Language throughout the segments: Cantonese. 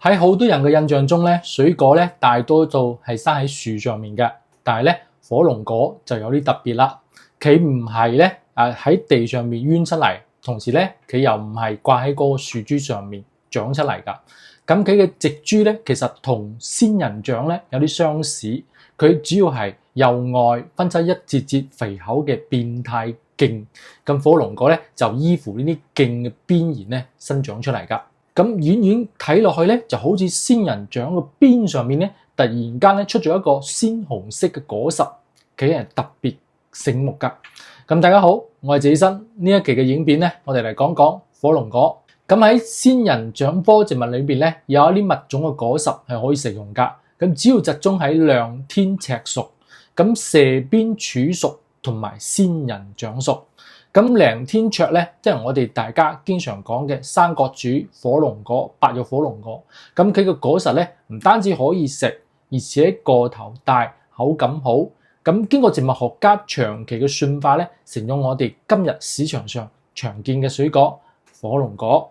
喺好多人嘅印象中咧，水果咧大多數係生喺樹上面嘅，但係咧火龍果就有啲特別啦。佢唔係咧喺地上面躝出嚟，同時咧佢又唔係掛喺嗰個樹枝上面長出嚟㗎。咁佢嘅植株咧其實同仙人掌咧有啲相似，佢主要係由外分出一節節肥厚嘅變態莖，咁火龍果咧就依附呢啲莖嘅邊緣咧生長出嚟㗎。咁遠遠睇落去咧，就好似仙人掌個邊上面咧，突然間咧出咗一個鮮紅色嘅果實，佢係特別醒目㗎。咁大家好，我係謝醫生。呢一期嘅影片咧，我哋嚟講講火龍果。咁喺仙人掌科植物裏邊咧，有一啲物種嘅果實係可以食用㗎。咁主要集中喺亮天赤屬、咁蛇鞭柱屬同埋仙人掌屬。咁亮天赤咧，即係我哋大家經常講嘅三角柱火龍果、白玉火龍果。咁佢嘅果實咧，唔單止可以食，而且個頭大、口感好。咁經過植物學家長期嘅馴化咧，成咗我哋今日市場上常見嘅水果火龍果。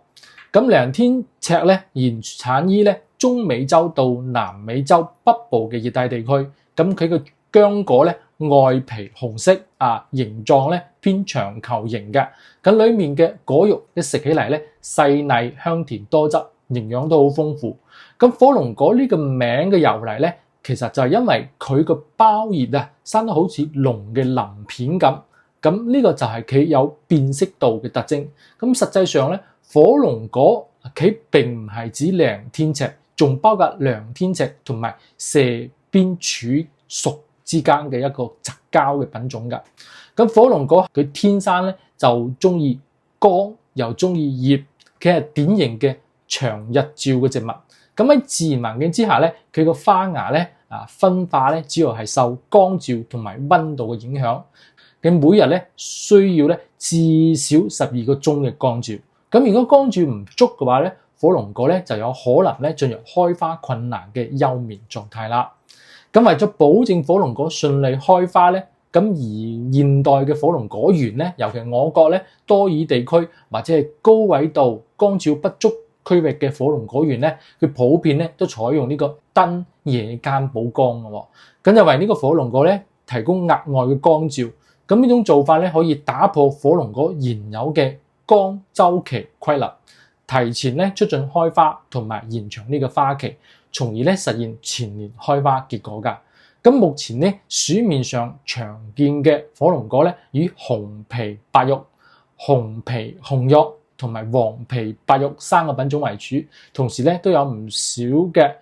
咁亮天赤咧，原產於咧中美洲到南美洲北部嘅熱帶地區。咁佢嘅漿果咧，外皮紅色形狀咧偏長球形嘅。咁裡面嘅果肉一食起嚟咧，細膩香甜多汁，營養都好豐富。咁火龍果呢個名嘅由嚟咧，其實就係因為佢個包葉生得好似龍嘅鱗片咁。咁呢個就係佢有辨識度嘅特徵。咁實際上咧，火龍果佢並唔係指亮天赤，仲包括亮天赤同埋蛇鞭柱屬之間嘅一個雜交嘅品種㗎。咁火龍果佢天生咧就中意光又中意熱，佢係典型嘅長日照嘅植物。咁喺自然環境之下咧，佢個花芽咧分化咧，主要係受光照同埋溫度嘅影響。佢每日咧需要咧至少12個鐘嘅光照。咁如果光照唔足嘅話咧，火龍果咧就有可能咧進入開花困難嘅休眠狀態啦。咁為咗保證火龍果順利開花咧，咁而現代嘅火龍果園咧，尤其我國咧多雨地區或者係高緯度光照不足區域嘅火龍果園咧，佢普遍咧都採用呢個燈夜間補光嘅。咁就為呢個火龍果咧提供額外嘅光照。咁呢種做法咧可以打破火龍果現有嘅光週期規律，提前咧促進開花同埋延長呢個花期，從而咧實現全年開花結果㗎。咁目前咧市面上常見嘅火龍果咧，以紅皮白玉、紅皮紅玉同埋黃皮白玉三個品種為主，同時咧都有唔少嘅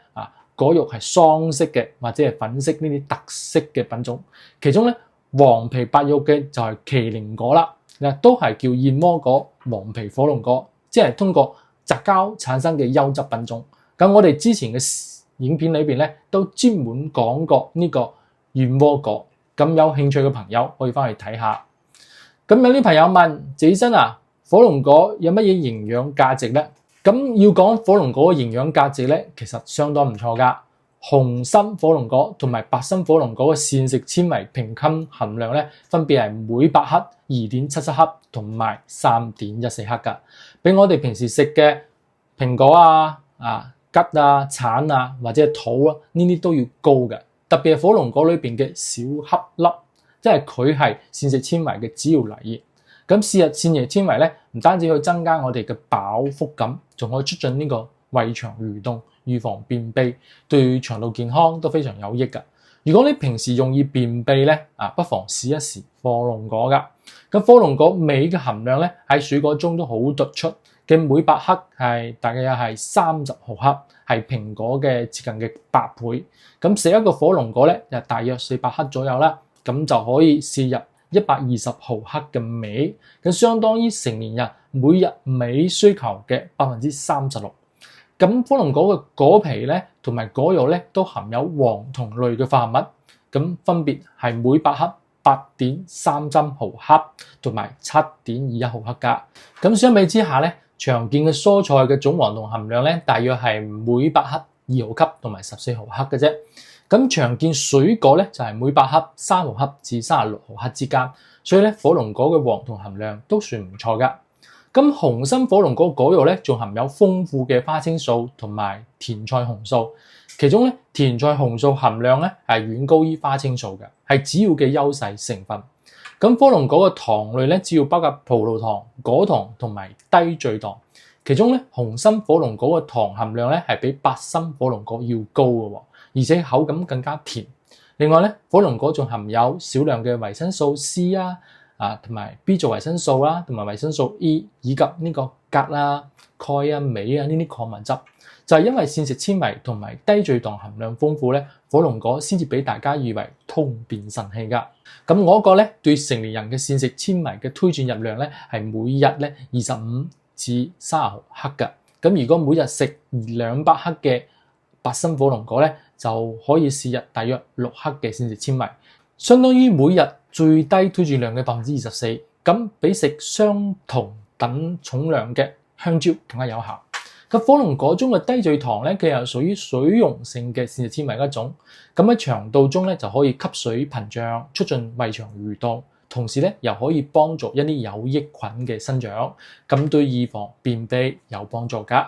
果肉係雙色嘅或者係粉色呢啲特色嘅品種。其中咧黃皮白玉嘅就係麒麟果啦。都係叫燕窩果、黃皮火龍果，即係通過雜交產生嘅優質品種。咁我哋之前嘅影片裏邊咧，都專門講過呢個燕窩果。咁有興趣嘅朋友可以翻去睇下。咁有啲朋友問謝醫生火龍果有乜嘢營養價值咧？咁要講火龍果嘅營養價值咧，其實相當唔錯噶。紅心火龍果同埋白心火龍果嘅膳食纖維平均含量咧，分別係每百克2.77克同埋3.14克噶，比我哋平時食嘅蘋果桔橙或者係桃呢啲都要高嘅。特別係火龍果裏邊嘅小粒粒，即係佢係膳食纖維嘅主要來源。咁事實膳食纖維咧，唔單止可以增加我哋嘅飽腹感，仲可以促進呢個胃腸蠕動，預防便秘，對腸道健康都非常有益㗎。如果你平時容易便秘咧，不妨試一試火龍果㗎。咁火龍果鎂嘅含量咧喺水果中都好突出嘅，每百克係大概係30毫克，係蘋果嘅接近嘅8倍。咁食一個火龍果咧，就大約400克左右啦，咁就可以攝入120毫克嘅鎂，咁相當於成年人每日鎂需求嘅36%。咁火龍果嘅果皮咧同埋果肉咧都含有黃酮類嘅化合物，咁分別係每百克8.33毫克同埋7.21毫克㗎。咁相比之下咧，常見嘅蔬菜嘅總黃酮含量咧，大約係每百克2毫克同埋14毫克嘅啫。咁常見水果咧就係每百克3毫克至36毫克之間，所以咧火龍果嘅黃酮含量都算唔錯㗎。咁紅心火龍果果肉咧，仲含有豐富嘅花青素同埋甜菜紅素，其中咧甜菜紅素含量咧係遠高於花青素嘅，係主要嘅優勢成分。咁火龍果嘅糖類咧，主要包括葡萄糖、果糖同埋低聚糖，其中咧紅心火龍果嘅糖含量咧係比白心火龍果要高嘅，而且口感更加甜。另外咧，火龍果仲含有少量嘅維生素 C 同埋 B 族維生素啦，同埋維生素 E 以及呢個鉀啊、鈣啊、鎂啊呢啲礦物質，就係因為膳食纖維同埋低聚糖含量豐富咧，火龍果先至俾大家譽為通便神器噶。咁我個咧對成年人嘅膳食纖維嘅推薦入量咧係每日咧25至30克嘅。咁如果每日食200克嘅白心火龍果咧，就可以攝入大約6克嘅膳食纖維，相當於每日最低推薦量嘅24%，咁比食相同等重量嘅香蕉更加有效。咁火龍果中嘅低聚糖咧，佢又屬於水溶性嘅膳食纖維一種，咁喺腸道中咧就可以吸水膨脹，促進胃腸蠕動，同時咧又可以幫助一啲有益菌嘅生長，咁對預防便秘有幫助㗎。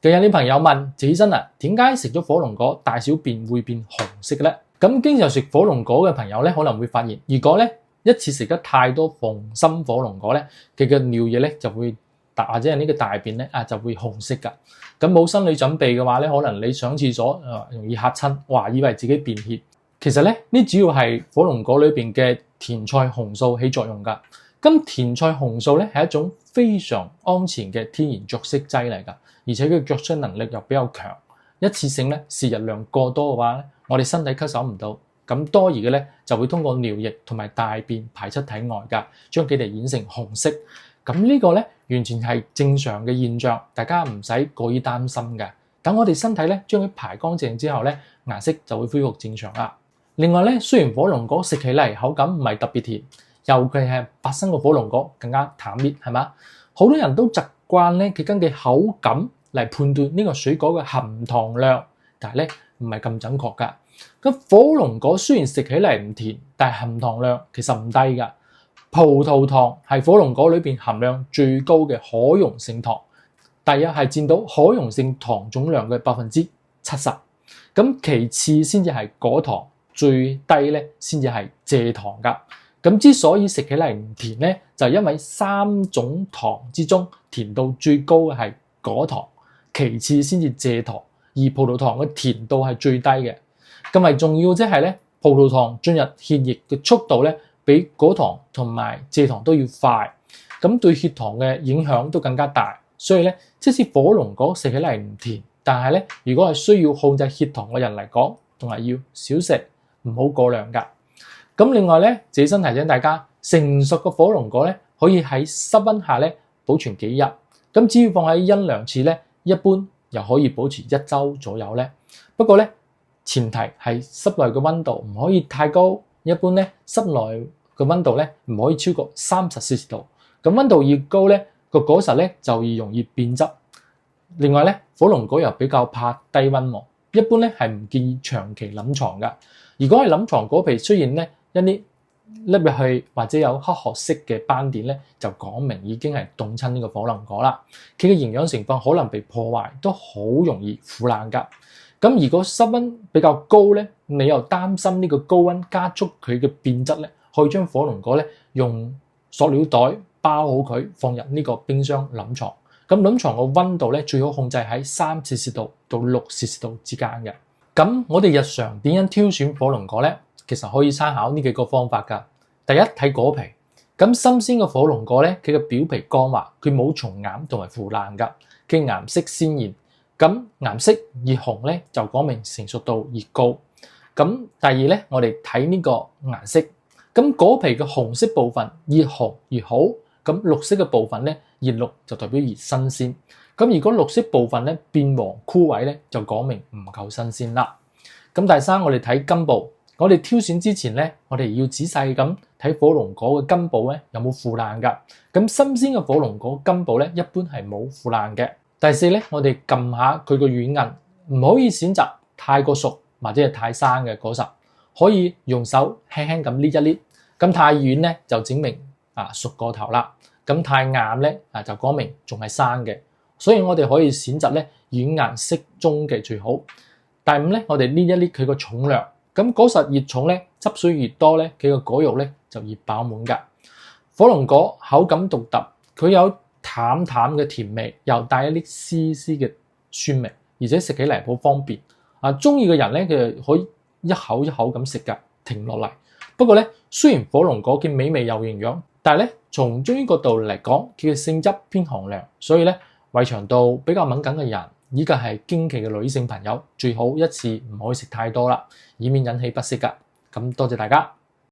有啲朋友問：自己真啊，點解食咗火龍果大小便會變紅色嘅咧？咁經常食火龍果嘅朋友咧，可能會發現，如果咧一次食得太多紅心火龍果咧，佢嘅尿液咧就會或者係呢個大便咧就會紅色㗎。咁冇心理準備嘅話咧，可能你上廁所容易嚇親，哇！以為自己便血。其實咧呢主要係火龍果裏邊嘅甜菜紅素起作用㗎。咁甜菜紅素咧係一種非常安全嘅天然着色劑嚟㗎，而且佢嘅着色能力又比較強。一次性咧攝入量過多嘅話咧，我哋身體吸收唔到，咁多餘嘅咧就會通過尿液同埋大便排出體外㗎，將佢哋染成紅色。咁呢個咧完全係正常嘅現象，大家唔使過於擔心嘅。等我哋身體咧將佢排乾淨之後咧，顏色就會恢復正常啦。另外咧，雖然火龍果食起嚟口感唔係特別甜，尤其係白心嘅火龍果更加淡啲，係嘛？好多人都習慣咧佢根據口感嚟判斷呢個水果嘅含糖量，但係咧唔係咁準確㗎。咁火龍果雖然食起嚟唔甜，但係含糖量其實唔低㗎。葡萄糖係火龍果裏邊含量最高嘅可溶性糖，大約係佔到可溶性糖總量嘅70%。咁其次先至係果糖，最低咧先至係蔗糖㗎。咁之所以食起嚟唔甜咧，就係因為3種糖之中甜度最高嘅係果糖，其次先至蔗糖，而葡萄糖嘅甜度係最低嘅。咁係重要即係咧，葡萄糖進入血液嘅速度咧，比果糖同埋蔗糖都要快，咁對血糖嘅影響都更加大。所以咧，即使火龍果食起嚟唔甜，但係咧，如果係需要控制血糖嘅人嚟講，仲係要少食，唔好過量㗎。咁另外咧，自己提醒大家，成熟嘅火龍果咧，可以喺室溫下咧保存幾日。咁只要放喺陰涼處咧，一般又可以保持1週左右咧。不過咧，前提係室內嘅溫度唔可以太高。一般咧，室內嘅溫度咧唔可以超過30°C度。咁溫度越高咧，個果實咧就越容易變質。另外咧，火龍果又比較怕低溫喎，一般咧係唔建議長期冷藏㗎。如果係冷藏果皮出現咧一啲凹入去或者有黑褐色嘅斑點咧，就講明已經係凍親呢個火龍果啦。佢嘅營養成分可能被破壞，都好容易腐爛㗎。咁如果室溫比較高咧，你又擔心呢個高溫加速佢嘅變質咧，可以將火龍果咧用塑料袋包好佢，放入呢個冰箱冷藏。咁冷藏個溫度咧最好控制喺3°C度到6°C度之間嘅。咁我哋日常點樣挑選火龍果咧？其實可以參考呢幾個方法㗎。第一，睇果皮。咁新鮮嘅火龍果咧，佢嘅表皮光滑，佢冇蟲眼同埋腐爛㗎，佢顏色鮮豔。咁顏色越紅咧，就講明成熟度越高。咁第二咧，我哋睇呢個顏色。咁果皮嘅紅色部分越紅越好。咁綠色嘅部分咧，越綠就代表越新鮮。咁如果綠色部分咧變黃枯萎咧，就講明唔夠新鮮啦。咁第三，我哋睇根部。我哋挑選之前咧，我哋要仔細咁睇火龍果嘅根部咧有冇腐爛㗎。咁新鮮嘅火龍果根部咧，一般係冇腐爛嘅。第四咧，我哋撳下佢個軟硬，唔可以選擇太過熟或者係太生嘅果實，可以用手輕輕咁搣一搣。咁太軟咧就證明熟過頭啦。咁太硬咧就講明仲係生嘅，所以我哋可以選擇咧軟硬適中嘅最好。第五咧，我哋捏一捏佢個重量，咁果實越重咧，汁水越多咧，佢個果肉咧就越飽滿㗎。火龍果口感獨特，佢有淡淡嘅甜味，又帶一啲絲絲嘅酸味，而且食起嚟好方便。中意嘅人咧，佢可以一口一口咁食㗎，停落嚟。不過咧，雖然火龍果嘅美味有營養，但係咧從中醫角度嚟講，佢嘅性質偏寒涼，所以咧胃腸道比較敏感嘅人，以及係經期嘅女性朋友，最好一次唔可以食太多啦，以免引起不適㗎。咁多謝大家。